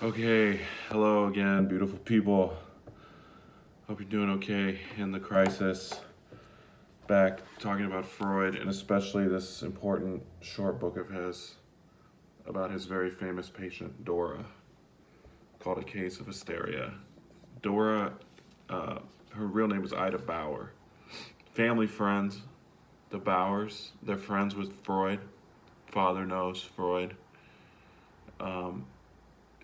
Okay, hello again, beautiful people. Hope you're doing okay in the crisis. Back talking about Freud and especially this important short book of his about his very famous patient, Dora, called A Case of Hysteria. Dora, her real name was Ida Bauer. Family friends, the Bauers, they're friends with Freud. Father knows Freud. Um,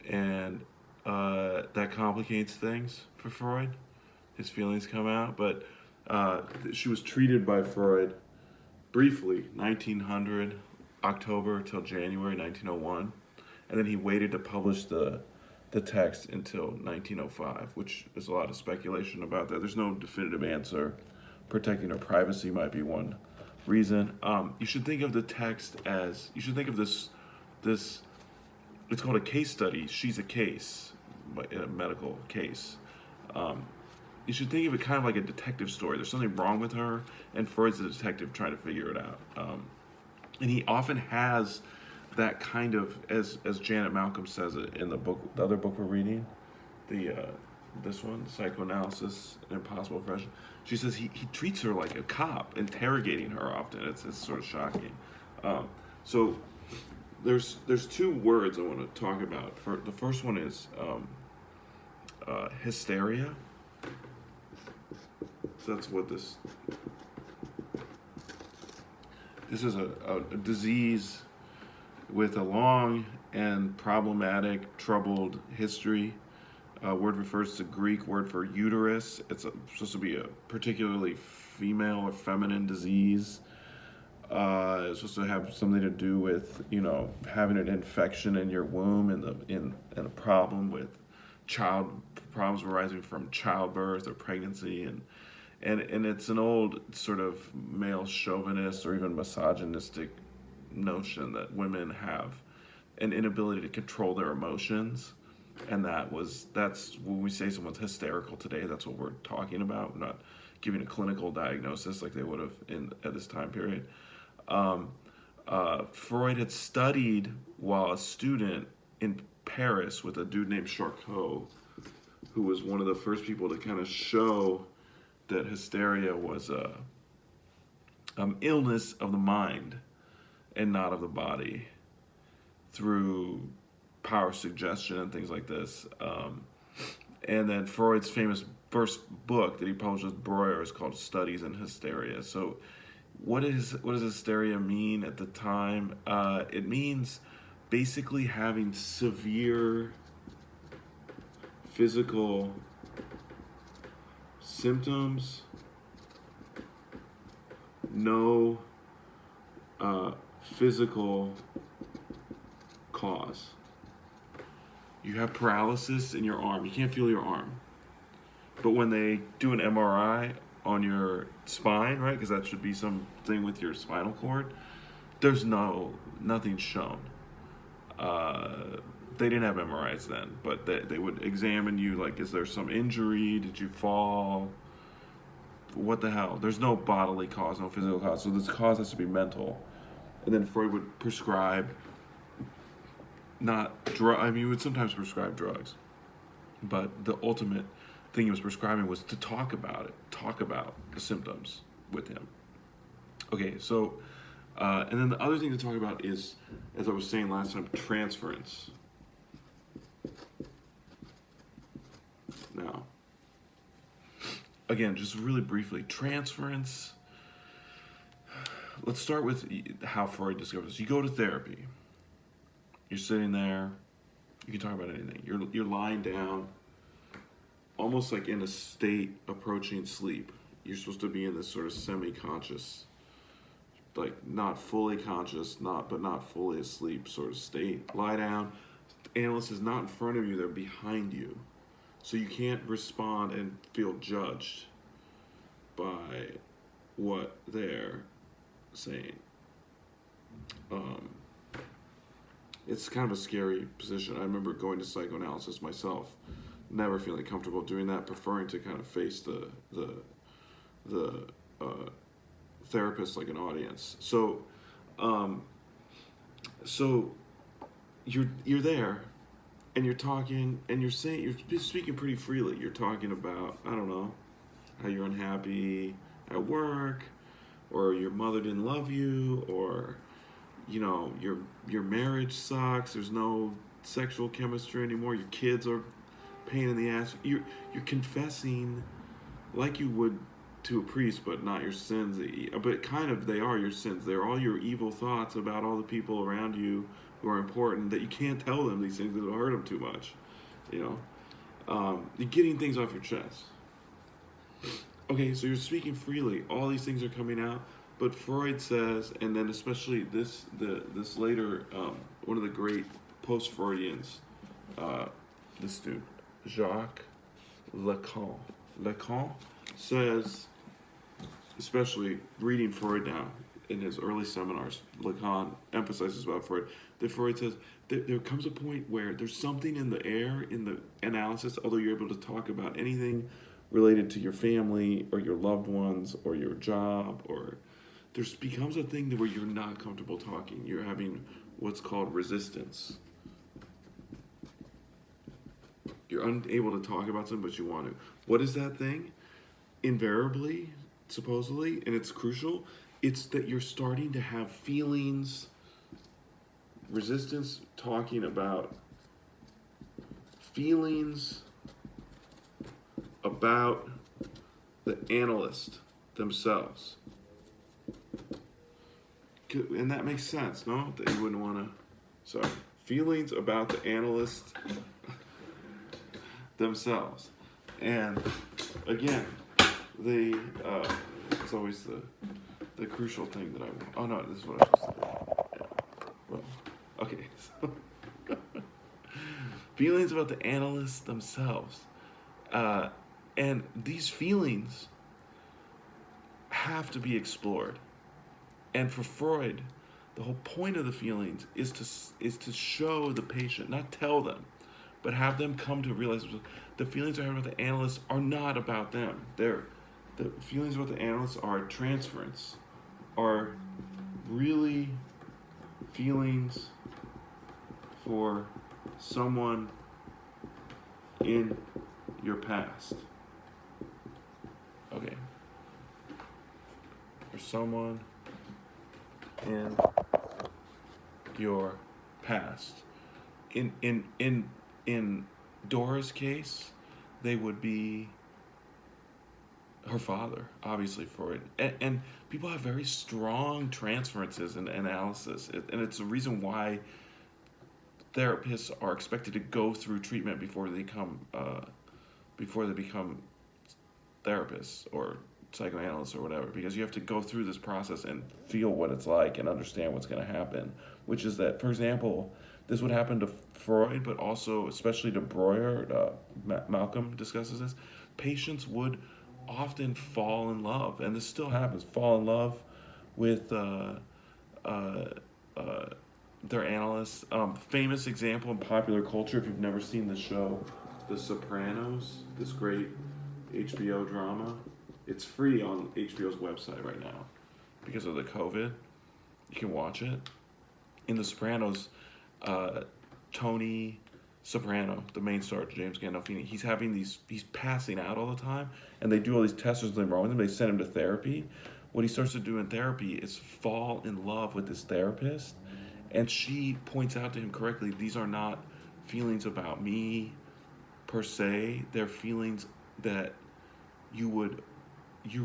and that complicates things for Freud. His feelings come out, but she was treated by Freud briefly, 1900, October till January 1901, and then he waited to publish the text until 1905, which is a lot of speculation about that. There's no definitive answer. Protecting her privacy might be one reason. You should think of the text as you should think of this. It's called a case study. She's a case, in a medical case. Um, you should think of it kind of like a detective story. There's something wrong with her, and Freud's the detective trying to figure it out. And he often has that kind of, as Janet Malcolm says it in the book, the other book we're reading, the this one, Psychoanalysis and Impossible Profession. She says he treats her like a cop, interrogating her often. It's sort of shocking. So there's two words I want to talk about. For the first one is hysteria. So that's what this is a disease with a long and problematic, troubled history. Word refers to Greek word for uterus. Supposed to be a particularly female or feminine disease. It's supposed to have something to do with having an infection in your womb and a problem with child problems arising from childbirth or pregnancy and it's an old sort of male chauvinist or even misogynistic notion that women have an inability to control their emotions, and that's when we say someone's hysterical today. That's what we're talking about. We're not giving a clinical diagnosis like they would have at this time period. Freud had studied while a student in Paris with a dude named Charcot, who was one of the first people to kind of show that hysteria was a illness of the mind and not of the body through power suggestion and things like this. And then Freud's famous first book that he published with Breuer is called Studies in Hysteria. So what does hysteria mean at the time? It means basically having severe physical symptoms, no physical cause. You have paralysis in your arm. You can't feel your arm. But when they do an MRI on your spine, right, because that should be something with your spinal cord, there's nothing shown. They didn't have MRIs then, but they would examine you like, is there some injury? Did you fall? What the hell? There's no bodily cause, no physical cause. So this cause has to be mental. And then Freud would prescribe he would sometimes prescribe drugs, but the ultimate thing he was prescribing was to talk about the symptoms with him. Okay, so and then the other thing to talk about is, as I was saying last time, transference. Now, again, just really briefly, transference. Let's start with how Freud discovered this. You go to therapy. You're sitting there. You can talk about anything. You're lying down, almost like in a state approaching sleep. You're supposed to be in this sort of semi-conscious, like not fully conscious, but not fully asleep sort of state. Lie down. The analyst is not in front of you; they're behind you, so you can't respond and feel judged by what they're saying. It's kind of a scary position. I remember going to psychoanalysis myself, never feeling comfortable doing that, preferring to kind of face the therapist like an audience. So you're there, and you're talking, and you're saying, you're speaking pretty freely. You're talking about, I don't know, how you're unhappy at work, or your mother didn't love you, or your marriage sucks. There's no sexual chemistry anymore. Your kids are pain in the ass. You're confessing like you would to a priest, but not your sins. But kind of, they are your sins. They're all your evil thoughts about all the people around you who are important, that you can't tell them these things, that it'll hurt them too much. You're getting things off your chest. Okay, so you're speaking freely. All these things are coming out. But Freud says, and then especially this later, one of the great post-Freudians, this dude, Jacques Lacan says, especially reading Freud now in his early seminars, Lacan emphasizes about Freud, that Freud says that there comes a point where there's something in the air in the analysis, although you're able to talk about anything related to your family or your loved ones or your job, or there becomes a thing where you're not comfortable talking. You're having what's called resistance. You're unable to talk about something, but you want to. What is that thing? Invariably, supposedly, and it's crucial, it's that you're starting to have feelings, resistance, talking about feelings about the analyst themselves. And that makes sense, no? That you wouldn't want to... feelings about the analyst themselves. And again, it's always the crucial thing that I want. Oh no, this is what I was just saying. Yeah. Well, okay. So feelings about the analysts themselves. And these feelings have to be explored. And for Freud, the whole point of the feelings is to show the patient, not tell them, but have them come to realize the feelings I have about the analysts are not about them. The feelings about the analysts are transference, are really feelings for someone in your past. Okay. For someone in your past. In Dora's case, they would be her father, obviously, Freud. And people have very strong transferences in analysis. And it's the reason why therapists are expected to go through treatment before they become therapists or psychoanalysts or whatever, because you have to go through this process and feel what it's like and understand what's going to happen, which is that, for example, this would happen to Freud, but also especially to Breuer. Malcolm discusses this. Patients would often fall in love, and this still happens, fall in love with their analysts. Famous example in popular culture, if you've never seen the show The Sopranos, this great HBO drama. It's free on HBO's website right now because of the COVID. You can watch it. In The Sopranos, Tony Soprano, the main star, James Gandolfini, he's passing out all the time, and they do all these tests. There's nothing wrong with him. They send him to therapy. What he starts to do in therapy is fall in love with this therapist, and she points out to him correctly, these are not feelings about me per se. They're feelings that you're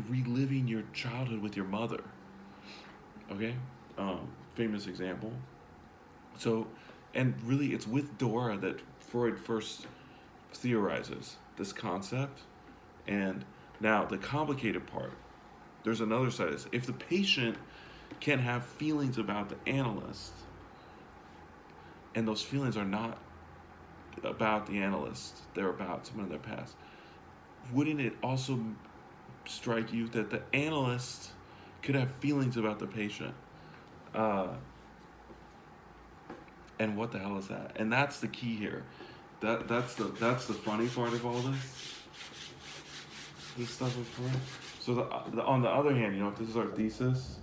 reliving your childhood with your mother. Okay? Famous example. So, and really it's with Dora that Freud first theorizes this concept. And now the complicated part, there's another side of this. If the patient can have feelings about the analyst, and those feelings are not about the analyst, they're about someone in their past, wouldn't it also strike you that the analyst could have feelings about the patient? And what the hell is that? And that's the key here. That's the funny part of all this. This stuff is Freud. So on the other hand, if this is our thesis,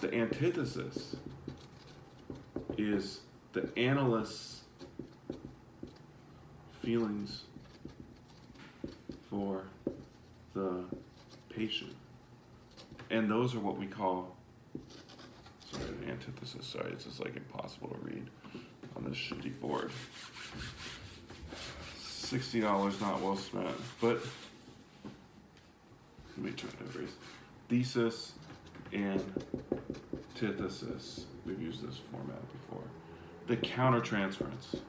the antithesis is the analyst's feelings for the patient. And those are what we call, sorry, antithesis. Sorry, it's just like impossible to read on this shitty board. $60 not well spent. But let me try to erase. Thesis and antithesis. We've used this format before. The countertransference.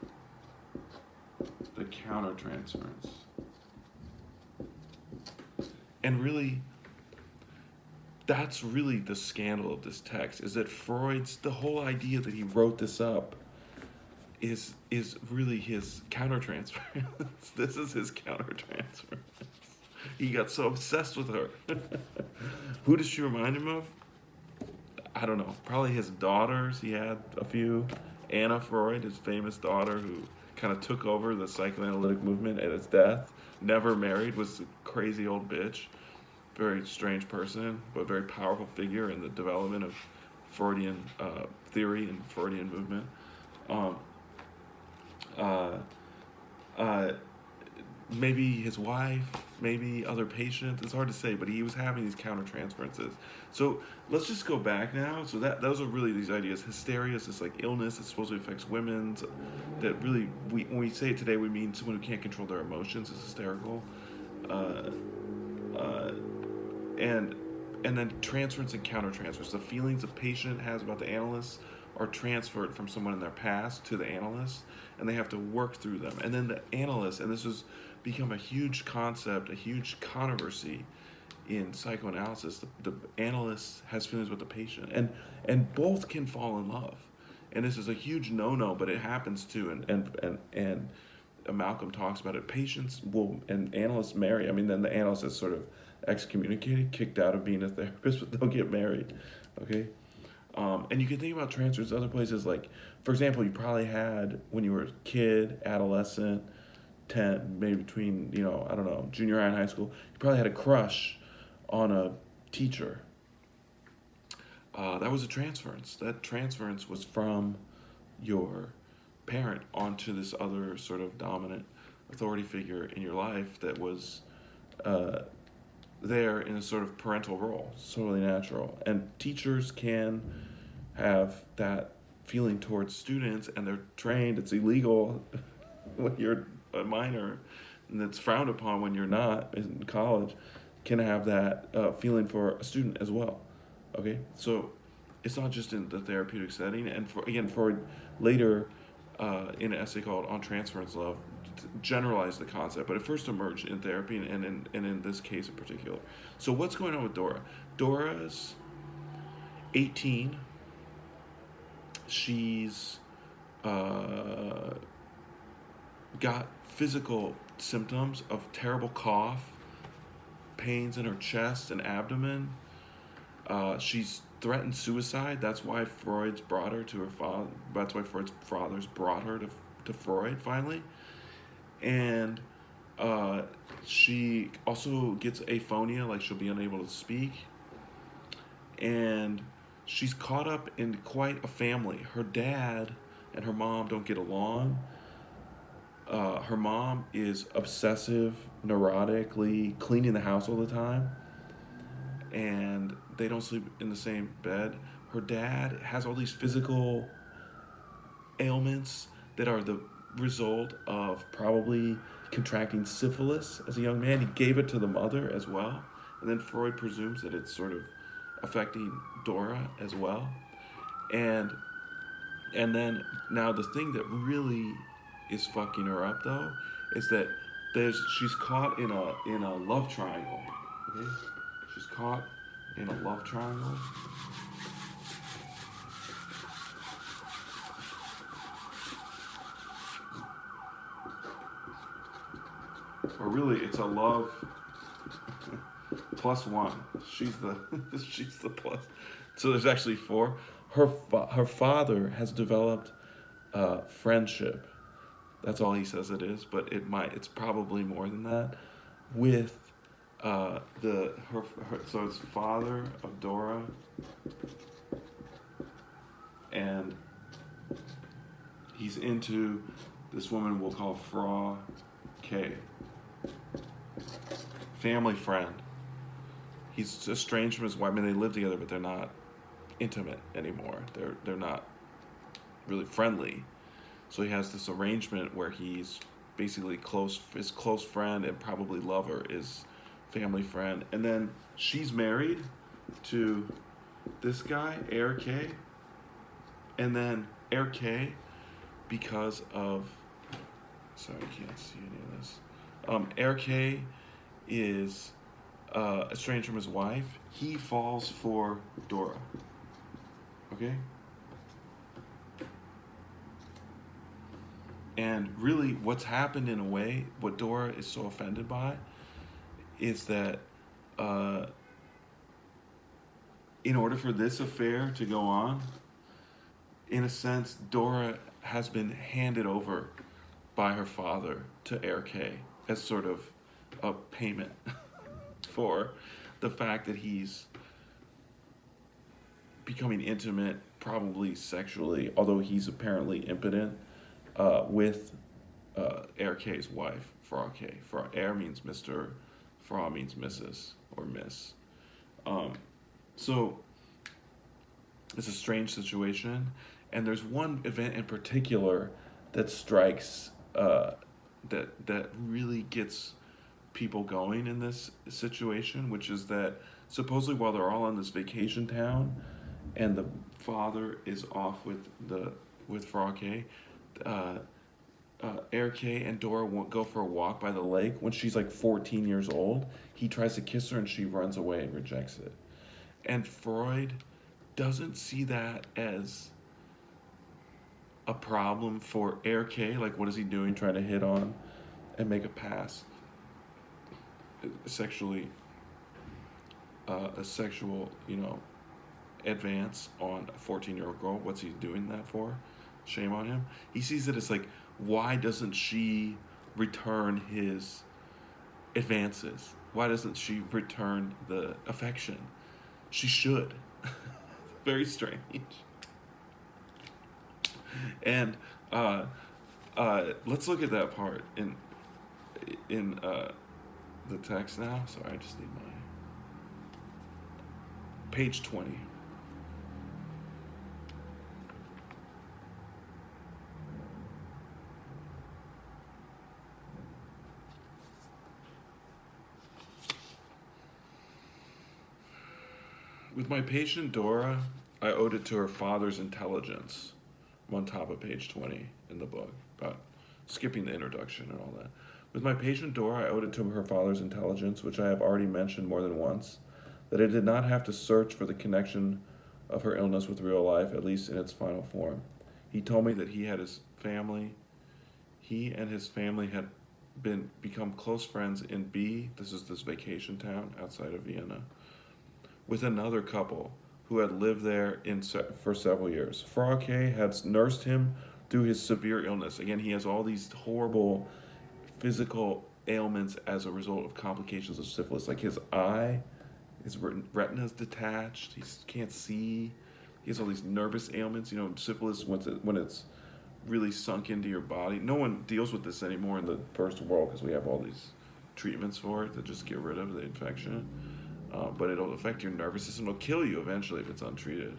The countertransference. And really, that's really the scandal of this text, is that Freud's, the whole idea that he wrote this up is really his countertransference. This is his countertransference. He got so obsessed with her. Who does she remind him of? I don't know. Probably his daughters. He had a few. Anna Freud, his famous daughter, who kind of took over the psychoanalytic movement at his death. Never married, was a crazy old bitch. Very strange person, but very powerful figure in the development of Freudian theory and Freudian movement. Maybe his wife, maybe other patients. It's hard to say, but he was having these countertransferences. So let's just go back now. So those are really these ideas. Hysteria is this like illness that supposedly affects women. That really, when we say it today, we mean someone who can't control their emotions is hysterical. And then transference and countertransference. The feelings a patient has about the analyst are transferred from someone in their past to the analyst, and they have to work through them. And then the analyst, and this has become a huge concept, a huge controversy in psychoanalysis. The analyst has feelings with the patient, and both can fall in love. And this is a huge no-no, but it happens too. And Malcolm talks about it. Patients will, and analysts marry. I mean, then the analyst is sort of excommunicated, kicked out of being a therapist, but they'll get married. Okay. And you can think about transfers other places, like, for example, you probably had, when you were a kid, adolescent, 10, maybe between, I don't know, junior high and high school, you probably had a crush on a teacher. That was a transference. That transference was from your parent onto this other sort of dominant authority figure in your life that was there in a sort of parental role. It's totally natural. And teachers can have that feeling towards students, and they're trained. It's illegal when you're a minor, and it's frowned upon when you're not in college, can have that feeling for a student as well. Okay, so it's not just in the therapeutic setting. And Freud later, in an essay called On Transference Love, generalized the concept, but it first emerged in therapy and in this case in particular. So what's going on with Dora? Dora's 18. She's got physical symptoms of terrible cough, pains in her chest and abdomen. She's threatened suicide. That's why Freud's brought her to her father. That's why Freud's fathers brought her to Freud finally. And she also gets aphonia, like she'll be unable to speak. And she's caught up in quite a family. Her dad and her mom don't get along. Her mom is obsessive, neurotically cleaning the house all the time. And they don't sleep in the same bed. Her dad has all these physical ailments that are the result of probably contracting syphilis as a young man. He gave it to the mother as well. And then Freud presumes that it's sort of affecting Dora as well. And then now the thing that really is fucking her up though is that she's caught in a love triangle. Okay? She's caught in a love triangle. Or really, it's a love plus one. She's the plus. So there's actually four. Her father has developed friendship. That's all he says it is, but it's probably more than that. With so it's father of Dora, and he's into this woman we'll call Fra, K. Family friend. He's estranged from his wife. I mean, they live together, but they're not intimate anymore. They're not really friendly. So he has this arrangement where he's basically his close friend and probably lover is family friend. And then she's married to this guy, Air K. And then Air K, because of, sorry, I can't see any of this. Air K is estranged from his wife. He falls for Dora. Okay? And really, what's happened in a way, what Dora is so offended by, is that in order for this affair to go on, in a sense, Dora has been handed over by her father to Air K as sort of a payment for the fact that he's becoming intimate, probably sexually, although he's apparently impotent, with Air K's wife, Fra K. Air means Mr., Fra means Mrs. or Miss. So it's a strange situation, and there's one event in particular that strikes that really gets people going in this situation, which is that supposedly while they're all in this vacation town, and the father is off with Fra K, Air K and Dora go for a walk by the lake. When she's like 14 years old, he tries to kiss her and she runs away and rejects it. And Freud doesn't see that as a problem for Air K. Like, what is he doing trying to hit on and make a pass? Sexually, a sexual, advance on a 14-year-old girl. What's he doing that for? Shame on him. He sees it as like, why doesn't she return his advances? Why doesn't she return the affection? She should. Very strange. And let's look at that part in the text now. Sorry, I just need my page 20. With my patient Dora, I owed it to her father's intelligence. I'm on top of page 20 in the book, but skipping the introduction and all that. With my patient Dora, I owed it to her father's intelligence, which I have already mentioned more than once, that I did not have to search for the connection of her illness with real life, at least in its final form. He told me that he and his family had become close friends in B, this is this vacation town outside of Vienna, with another couple who had lived there for several years. Fra K had nursed him through his severe illness. Again, he has all these horrible physical ailments as a result of complications of syphilis, like his eye, his retina's detached, he can't see, he has all these nervous ailments. Syphilis, when it's really sunk into your body, no one deals with this anymore in the first world because we have all these treatments for it that just get rid of the infection. But it'll affect your nervous system. It'll kill you eventually if it's untreated.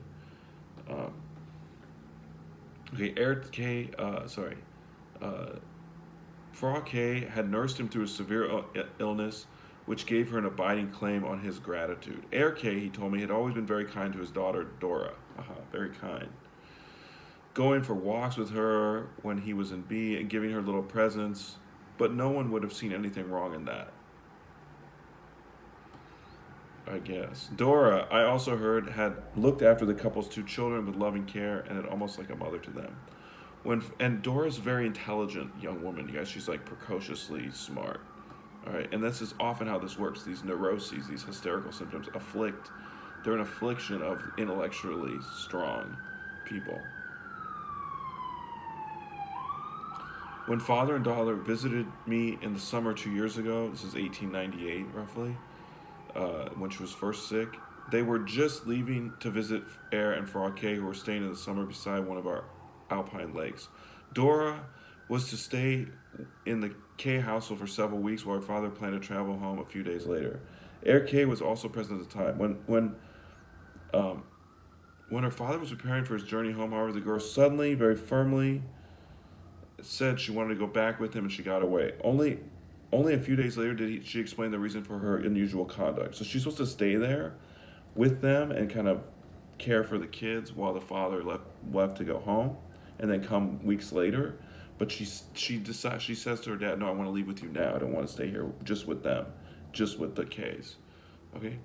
Fra K had nursed him through a severe illness, which gave her an abiding claim on his gratitude. Air K, he told me, had always been very kind to his daughter, Dora. Very kind. Going for walks with her when he was in B and giving her little presents, but no one would have seen anything wrong in that, I guess. Dora, I also heard, had looked after the couple's two children with loving care and had almost like a mother to them. And Dora's a very intelligent young woman, you guys. She's like precociously smart. All right, and this is often how this works. These neuroses, these hysterical symptoms they're an affliction of intellectually strong people. When father and daughter visited me in the summer 2 years ago, this is 1898 roughly, when she was first sick, they were just leaving to visit Air and Fra K, who were staying in the summer beside one of our alpine lakes. Dora was to stay in the K household for several weeks while her father planned to travel home a few days later. Eric K was also present at the time. Um, when her father was preparing for his journey home, however, the girl suddenly, very firmly, said she wanted to go back with him, and she got away. Only a few days later did she explain the reason for her unusual conduct. So she's supposed to stay there with them and kind of care for the kids while the father left to go home, and then come weeks later. But she says to her dad, "No, I want to leave with you now. I don't want to stay here just with them, just with the K's." Okay.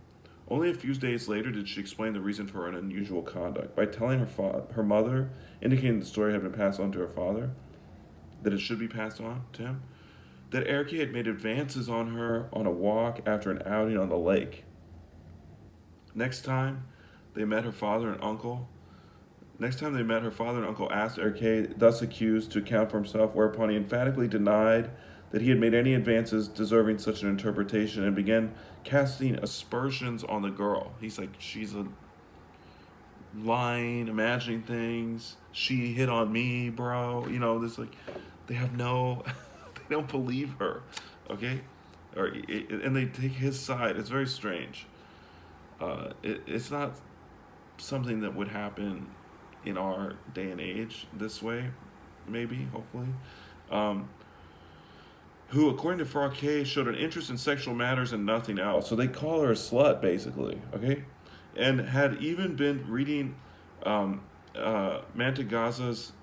Only a few days later did she explain the reason for her unusual conduct by telling her mother, indicating the story had been passed on to her father, that it should be passed on to him, that Eric had made advances on her on a walk after an outing on the lake. Next time they met her father and uncle, her father and uncle asked Eric, thus accused, to account for himself, whereupon he emphatically denied that he had made any advances deserving such an interpretation and began casting aspersions on the girl. He's like, she's a lying, imagining things. She hit on me, bro. You know, this like, they have no, they don't believe her, okay? And they take his side. It's very strange. It's not something that would happen in our day and age this way, maybe, hopefully. Who, according to Farah K, showed an interest in sexual matters and nothing else. So they call her a slut, basically, okay? And had even been reading Mantegazza's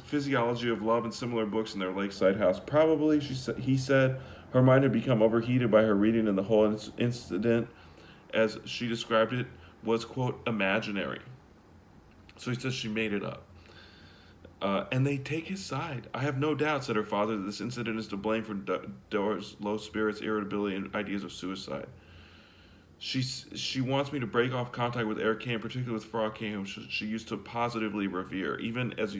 Physiology of Love and similar books in their lakeside house. Probably, he said, her mind had become overheated by her reading, and the whole incident, as she described it, was, quote, imaginary. So he says she made it up. And they take his side. I have no doubt, said her father, that this incident is to blame for Dora's low spirits, irritability, and ideas of suicide. She wants me to break off contact with Eric K, in particular with Farah K, whom she used to positively revere. Even as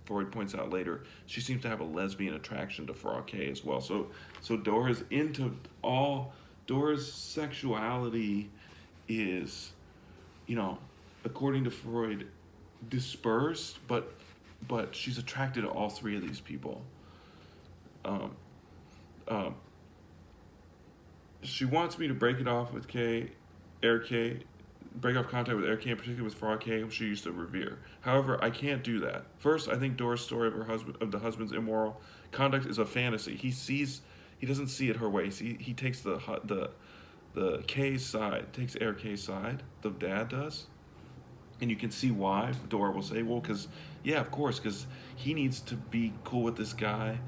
Freud points out later, she seems to have a lesbian attraction to Farah K as well. So Dora's into all. Dora's sexuality is, according to Freud, dispersed, but she's attracted to all three of these people. She wants me to break it off with Eric K, break off contact with Eric K, in particular with Farah K, whom she used to revere. However, I can't do that. First, I think Dora's story of the husband's immoral conduct is a fantasy. He doesn't see it her way. He takes the K's side, takes Eric K's side. The dad does. And you can see why. Dora will say, well, because he needs to be cool with this guy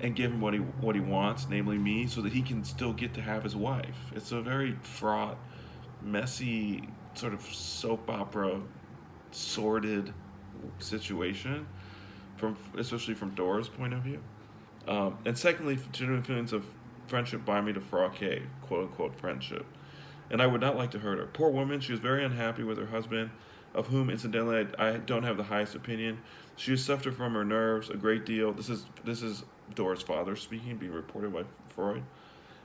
and give him what he wants, namely me, so that he can still get to have his wife. It's a very fraught, messy, sort of soap opera, sordid situation, especially from Dora's point of view. And secondly, genuine feelings of friendship bind me to Farah K, quote-unquote friendship. And I would not like to hurt her. Poor woman, she was very unhappy with her husband, of whom, incidentally, I don't have the highest opinion. She has suffered from her nerves a great deal. This is Dora's father speaking, being reported by Freud.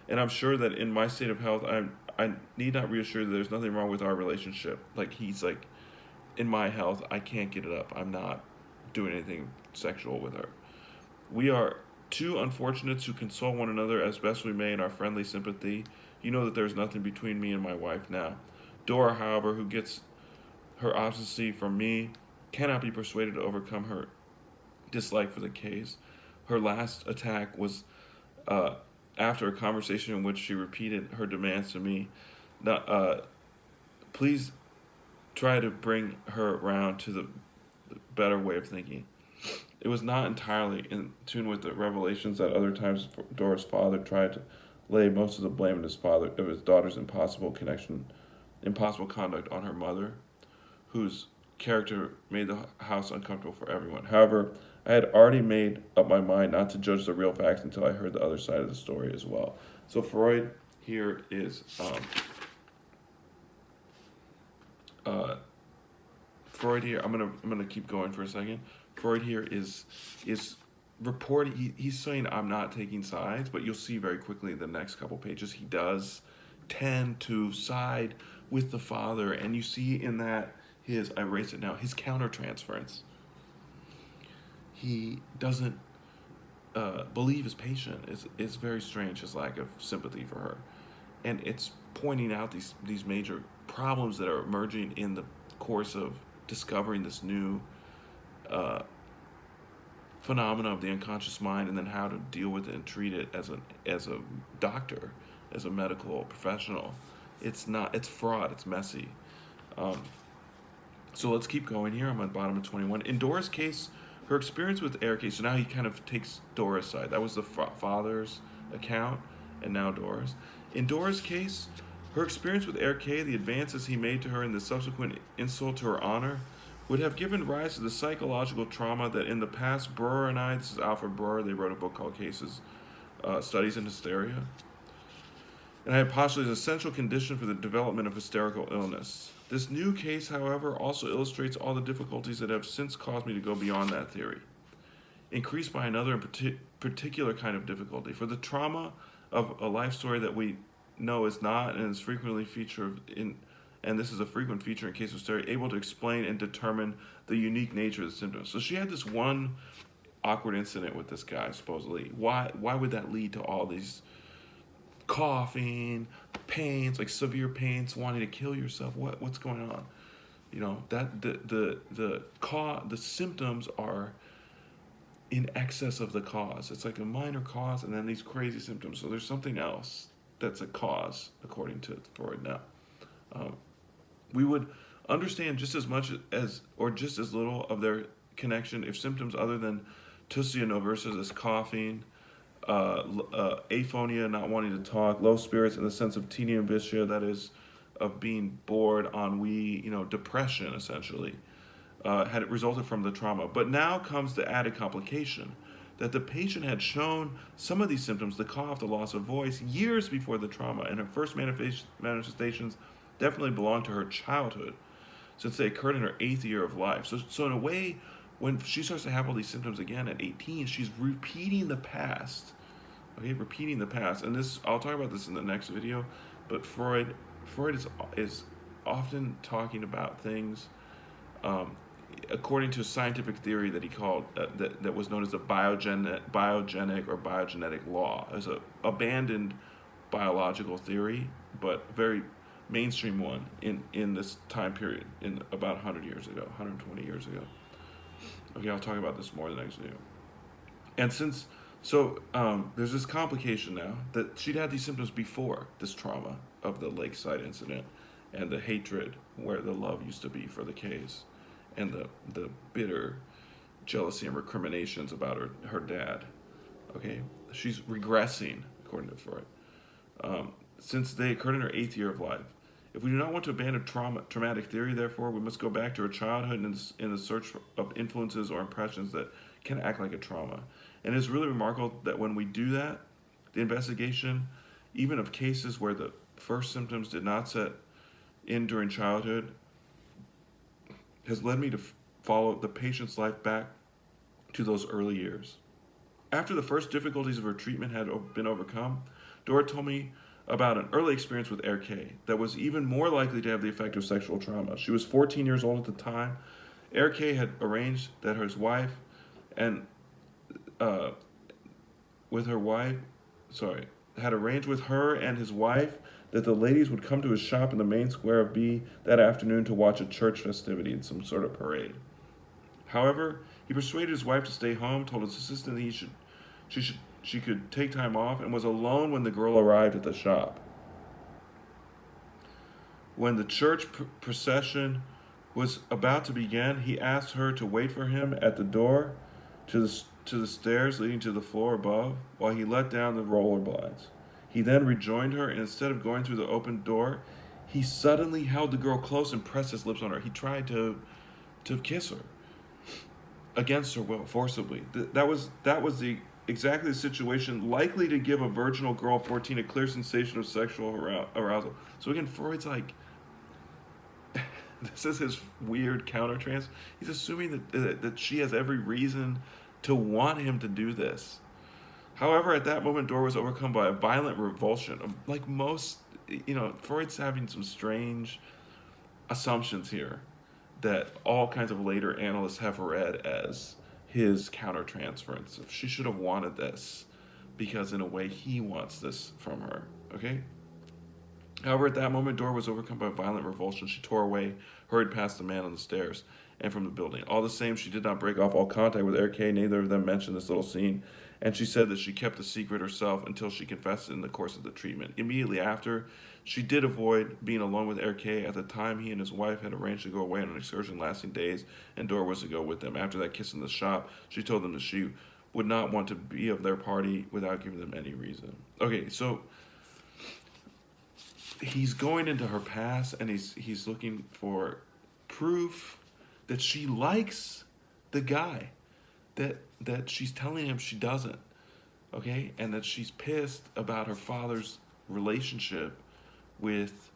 And I'm sure that in my state of health, I need not reassure that there's nothing wrong with our relationship. Like, he's like, in my health, I can't get it up. I'm not doing anything sexual with her. We are two unfortunates who console one another as best we may in our friendly sympathy. You know that there's nothing between me and my wife now. Dora, however, who gets her obstinacy from me, cannot be persuaded to overcome her dislike for the case. Her last attack was after a conversation in which she repeated her demands to me. Now, please try to bring her around to the better way of thinking. It was not entirely in tune with the revelations that other times Dora's father tried to lay most of the blame of his daughter's impossible conduct on her mother, whose character made the house uncomfortable for everyone. However, I had already made up my mind not to judge the real facts until I heard the other side of the story as well. So Freud here is Freud here. I'm gonna keep going for a second. Freud here is reporting. He's saying I'm not taking sides, but you'll see very quickly in the next couple pages he does tend to side with the father, and you see in that his countertransference. He doesn't believe his patient is very strange, his lack of sympathy for her. And it's pointing out these major problems that are emerging in the course of discovering this new uh, phenomena of the unconscious mind, and then how to deal with it and treat it as a doctor, as a medical professional. It's fraud, it's messy. um, so let's keep going here. I'm at the bottom of 21. In Dora's case, her experience with Eric, so now he kind of takes Dora's side. That was the father's account, and now Dora's. In Dora's case, her experience with Eric, the advances he made to her, and the subsequent insult to her honor would have given rise to the psychological trauma that in the past Brewer and I, this is Alfred Brewer, they wrote a book called Cases, Studies in Hysteria, and I had postulated as an essential condition for the development of hysterical illness. This new case, however, also illustrates all the difficulties that have since caused me to go beyond that theory, increased by another and particular kind of difficulty. For the trauma of a life story that we know is not and is frequently featured in, and this is a frequent feature in case of hysteria, able to explain and determine the unique nature of the symptoms. So she had this one awkward incident with this guy, supposedly. Why would that lead to all these coughing, pains, like severe pains, wanting to kill yourself? What's going on? You know, that the symptoms are in excess of the cause. It's like a minor cause and then these crazy symptoms. So there's something else that's a cause, according to Freud now. We would understand just as much as, or just as little of their connection if symptoms other than tussianoversus as coughing, aphonia, not wanting to talk, low spirits in the sense of tedium vitia, that is, of being bored, ennui, depression, essentially, had it resulted from the trauma. But now comes the added complication that the patient had shown some of these symptoms, the cough, the loss of voice, years before the trauma, and her first manifestations definitely belonged to her childhood, since they occurred in her 8th year of life. So in a way, when she starts to have all these symptoms again at 18, she's repeating the past. Okay, repeating the past. And this, I'll talk about this in the next video, but Freud is often talking about things according to a scientific theory that he called, that was known as the biogenic or biogenetic law. It's an abandoned biological theory, but very mainstream one in this time period, in about 100 years ago, 120 years ago. Okay, I'll talk about this more in the next video. And there's this complication now that she'd had these symptoms before this trauma of the lakeside incident, and the hatred where the love used to be for the case, and the bitter jealousy and recriminations about her dad. Okay, she's regressing, according to Freud, since they occurred in her 8th year of life. If we do not want to abandon traumatic theory, therefore, we must go back to her childhood in the search of influences or impressions that can act like a trauma. And it's really remarkable that when we do that, the investigation, even of cases where the first symptoms did not set in during childhood, has led me to follow the patient's life back to those early years. After the first difficulties of her treatment had been overcome, Dora told me about an early experience with Eric that was even more likely to have the effect of sexual trauma. She was 14 years old at the time. Eric had arranged that his wife and had arranged with her and his wife that the ladies would come to his shop in the main square of B that afternoon to watch a church festivity in some sort of parade. However, he persuaded his wife to stay home, told his assistant that she could take time off, and was alone when the girl arrived at the shop. When the church procession was about to begin, he asked her to wait for him at the door to the stairs leading to the floor above while he let down the rollerblades. He then rejoined her, and instead of going through the open door, he suddenly held the girl close and pressed his lips on her. He tried to kiss her against her will, forcibly. That was exactly the situation likely to give a virginal girl 14 a clear sensation of sexual arousal. So again, Freud's like, this is his weird countertrans. He's assuming that she has every reason to want him to do this. However, at that moment, Dora was overcome by a violent revulsion. Like most, Freud's having some strange assumptions here that all kinds of later analysts have read as his countertransference. She should have wanted this because in a way he wants this from her, okay? However, at that moment, Dora was overcome by violent revulsion. She tore away, hurried past the man on the stairs and from the building. All the same, she did not break off all contact with Eric Kay. Neither of them mentioned this little scene. And she said that she kept the secret herself until she confessed it in the course of the treatment. Immediately after, she did avoid being alone with Eric Kay. At the time, he and his wife had arranged to go away on an excursion lasting days, and Dora was to go with them. After that kiss in the shop, she told them that she would not want to be of their party without giving them any reason. Okay, so he's going into her past, and he's looking for proof that she likes the guy, that she's telling him she doesn't, okay, and that she's pissed about her father's relationship with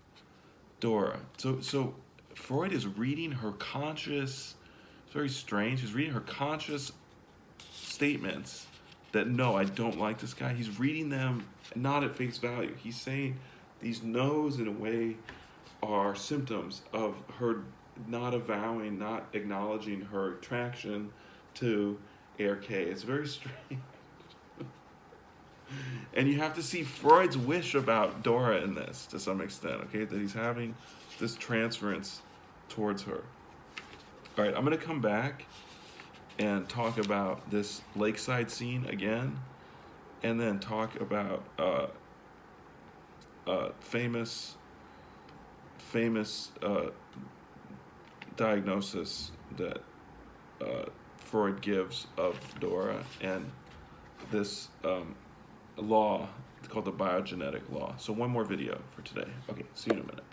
Dora. So Freud is reading her conscious. It's very strange. He's reading her conscious statements that no, I don't like this guy. He's reading them not at face value. He's saying these no's in a way are symptoms of her not avowing, not acknowledging her attraction to Eric Kay. It's very strange. And you have to see Freud's wish about Dora in this to some extent, okay? That he's having this transference towards her. All right, I'm going to come back and talk about this lakeside scene again, and then talk about famous diagnosis that Freud gives of Dora, and this law called the biogenetic law. So one more video for today. Okay, see you in a minute.